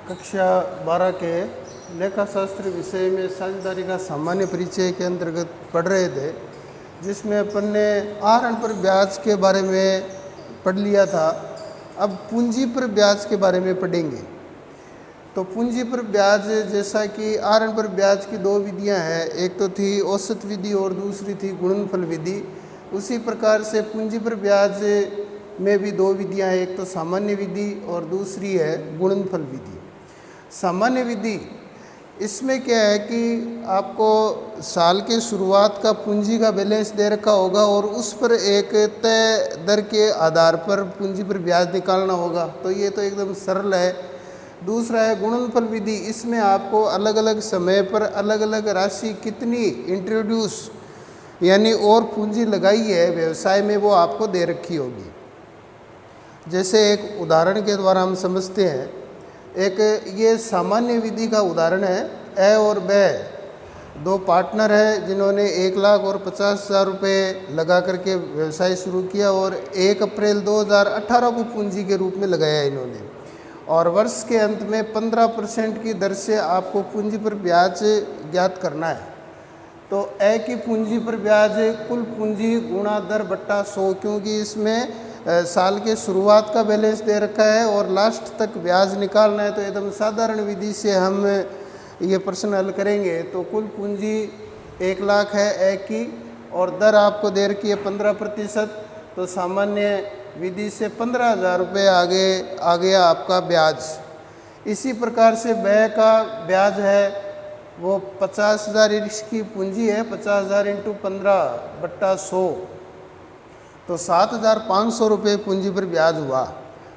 कक्षा 12 के लेखा शास्त्र विषय में साझेदारी का सामान्य परिचय के अंतर्गत पढ़ रहे थे, जिसमें अपन ने आहरण पर ब्याज के बारे में पढ़ लिया था। अब पूंजी पर ब्याज के बारे में पढ़ेंगे। तो पूंजी पर ब्याज, जैसा कि आहरण पर ब्याज की दो विधियां हैं, एक तो थी औसत विधि और दूसरी थी गुणनफल विधि। उसी प्रकार से पूंजी पर ब्याज में भी दो विधियां हैं, एक तो सामान्य विधि और दूसरी है गुणनफल विधि। सामान्य विधि इसमें क्या है कि आपको साल के शुरुआत का पूंजी का बैलेंस दे रखा होगा और उस पर एक तय दर के आधार पर पूंजी पर ब्याज निकालना होगा। तो ये तो एकदम सरल है। दूसरा है गुणनफल विधि। इसमें आपको अलग अलग समय पर अलग अलग राशि कितनी इंट्रोड्यूस यानी और पूंजी लगाई है व्यवसाय में, वो आपको दे रखी होगी। जैसे एक उदाहरण के द्वारा हम समझते हैं। एक ये सामान्य विधि का उदाहरण है। ए और बे दो पार्टनर हैं जिन्होंने 1,50,000 और 50,000 रुपये लगा करके व्यवसाय शुरू किया और 1 अप्रैल 2018 को पूंजी के रूप में लगाया इन्होंने। और वर्ष के अंत में 15% की दर से आपको पूंजी पर ब्याज ज्ञात करना है। तो ए की पूंजी पर ब्याज कुल पूंजी गुणा दर बट्टा 100, क्योंकि इसमें साल के शुरुआत का बैलेंस दे रखा है और लास्ट तक ब्याज निकालना है। तो एकदम साधारण विधि से हम ये प्रश्न हल करेंगे। तो कुल पूंजी 1,00,000 है ए की और दर आपको दे रखी है 15%। तो सामान्य विधि से 15,000 रुपये आगे आ गया आपका ब्याज। इसी प्रकार से बे का ब्याज है वो 50,000 इसकी पूंजी है, 50,000 × 15/100, तो 7,500 रुपये पूंजी पर ब्याज हुआ।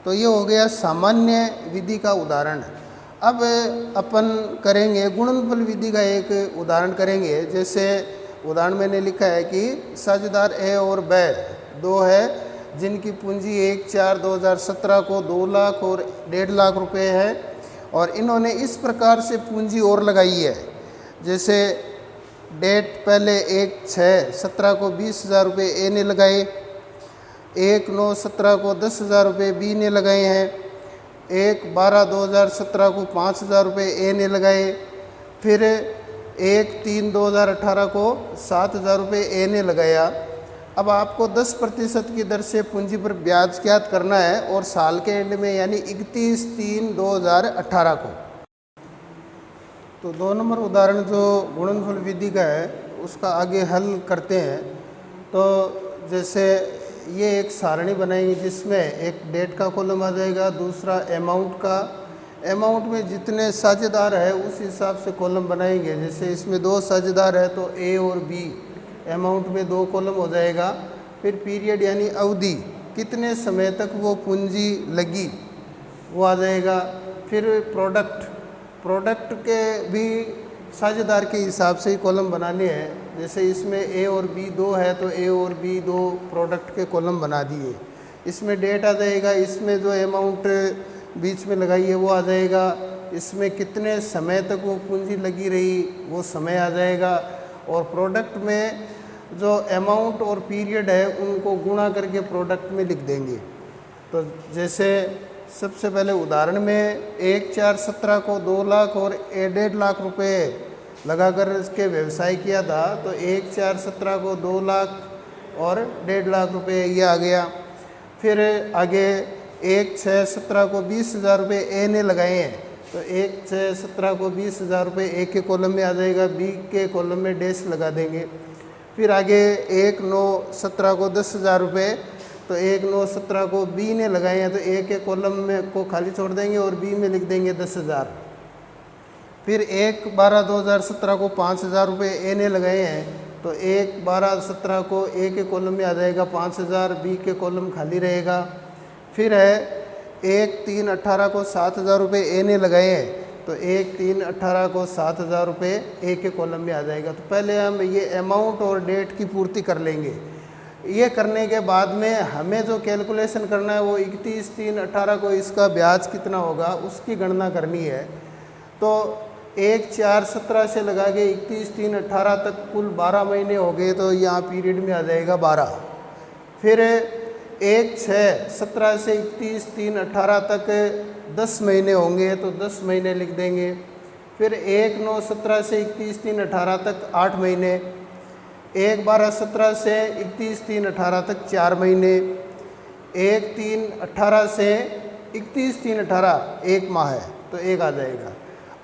तो ये हो गया सामान्य विधि का उदाहरण। अब अपन करेंगे गुणनफल विधि का एक उदाहरण करेंगे। जैसे उदाहरण मैंने लिखा है कि साझेदार ए और बे दो है जिनकी पूंजी 1/4/2017 को 2,00,000 और 1,50,000 रुपये है और इन्होंने इस प्रकार से पूंजी और लगाई है। जैसे डेट पहले 1/6/17 को 20,000 रुपये ए ने लगाए, 1/9/17 को 10,000 रुपये बी ने लगाए हैं, 1/12/2017 को 5,000 रुपये ए ने लगाए, फिर 1/3/2018 को 7,000 रुपये ए ने लगाया। अब आपको 10% की दर से पूंजी पर ब्याज ज्ञात करना है और साल के एंड में यानी 31/3/2018 को। तो 2 नंबर उदाहरण जो गुणनफल विधि का है उसका आगे हल करते हैं। तो जैसे ये एक सारणी बनाएंगे जिसमें एक डेट का कॉलम आ जाएगा, दूसरा अमाउंट में जितने साझेदार है उस हिसाब से कॉलम बनाएंगे। जैसे इसमें 2 साझेदार है तो ए और बी, अमाउंट में 2 कॉलम हो जाएगा। फिर पीरियड यानी अवधि, कितने समय तक वो पूंजी लगी वो आ जाएगा। फिर प्रोडक्ट के भी साझेदार के हिसाब से ही कॉलम बनाने हैं। जैसे इसमें ए और बी 2 है तो ए और बी 2 प्रोडक्ट के कॉलम बना दिए। इसमें डेट आ जाएगा, इसमें जो अमाउंट बीच में लगाई है वो आ जाएगा, इसमें कितने समय तक वो पूंजी लगी रही वो समय आ जाएगा। और प्रोडक्ट में जो अमाउंट और पीरियड है उनको गुणा करके प्रोडक्ट में लिख देंगे। तो जैसे सबसे पहले उदाहरण में 1/4/17 को 2,00,000 और 1,50,000 रुपये लगाकर इसके व्यवसाय किया था। तो 1/4/17 को 2,00,000 और 1,50,000 रुपये ये आ गया। फिर आगे 1/6/17 को 20,000 रुपये ए ने लगाए हैं। तो 1/6/17 को 20,000 रुपये ए के कॉलम में आ जाएगा, बी के कॉलम में डैश लगा देंगे। फिर आगे 1/9/17 को 10,000 रुपये, तो 1/9/17 को बी ने लगाए हैं तो ए के कॉलम में को खाली छोड़ देंगे और बी में लिख देंगे 10,000। फिर 1/12/2017 को 5,000 रुपये ए ने लगाए हैं तो 1/12/17 को ए के कॉलम में आ जाएगा 5,000, बी के कॉलम खाली रहेगा। फिर है 1/3/18 को 7,000 रुपये ए ने लगाए हैं तो 1/3/18 को 7,000 रुपये ए के कॉलम में आ जाएगा। तो पहले हम ये अमाउंट और डेट की पूर्ति कर लेंगे। ये करने के बाद में हमें जो कैलकुलेशन करना है वो 31/3/18 को इसका ब्याज कितना होगा उसकी गणना करनी है। तो 1/4/17 से लगा के 31/3/18 तक कुल 12 महीने हो गए, तो यहाँ पीरियड में आ जाएगा 12। फिर 1/6/17 से 31/3/18 तक 10 महीने होंगे तो 10 महीने लिख देंगे। फिर 1/9/17 से 31/3/18 तक 8 महीने, 1/12/17 से 31/3/18 तक 4 महीने, 1/3/18 से 31/3/18 1 माह है तो 1 आ जाएगा।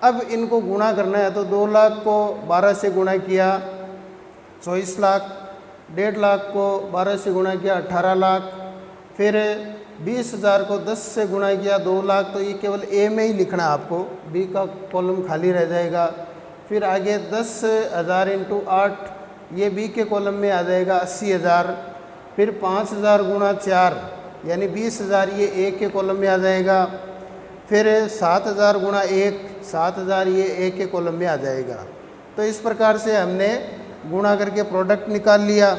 अब इनको गुणा करना है तो 2 लाख को 12 से गुणा किया 24 लाख, 1.5 लाख को 12 से गुणा किया 18 लाख, फिर 20,000 को 10 से गुणा किया 2 लाख। तो ये केवल ए में ही लिखना है आपको, बी का कॉलम खाली रह जाएगा। फिर आगे 10,000 × 8 ये बी के कॉलम में आ जाएगा 80,000। फिर 5,000 गुणा 4 यानी 20,000 ये ए के कॉलम में आ जाएगा। फिर 7,000 गुणा 1 7,000 ये ए के कॉलम में आ जाएगा। तो इस प्रकार से हमने गुणा करके प्रोडक्ट निकाल लिया।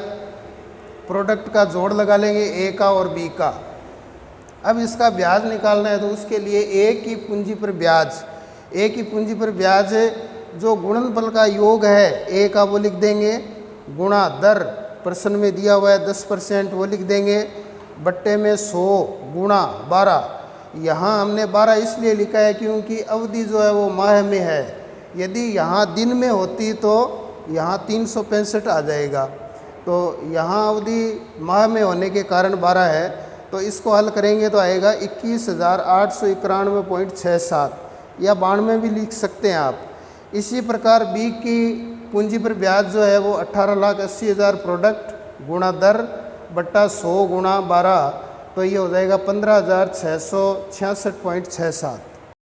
प्रोडक्ट का जोड़ लगा लेंगे ए का और बी का। अब इसका ब्याज निकालना है तो उसके लिए ए की पूंजी पर ब्याज, ए की पूंजी पर ब्याज जो गुणनफल का योग है ए का वो लिख देंगे, गुणा दर प्रश्न में दिया हुआ है 10% वो लिख देंगे, बट्टे में 100 गुणा 12। यहाँ हमने 12 इसलिए लिखा है क्योंकि अवधि जो है वो माह में है। यदि यहाँ दिन में होती तो यहाँ 365 आ जाएगा, तो यहाँ अवधि माह में होने के कारण 12 है। तो इसको हल करेंगे तो आएगा 21,891.67 या 92 भी लिख सकते हैं आप। इसी प्रकार बी की पूंजी पर ब्याज जो है वो 18,80,000 प्रोडक्ट गुणा दर बट्टा 100 गुणा 12, तो ये हो जाएगा 15,666.67।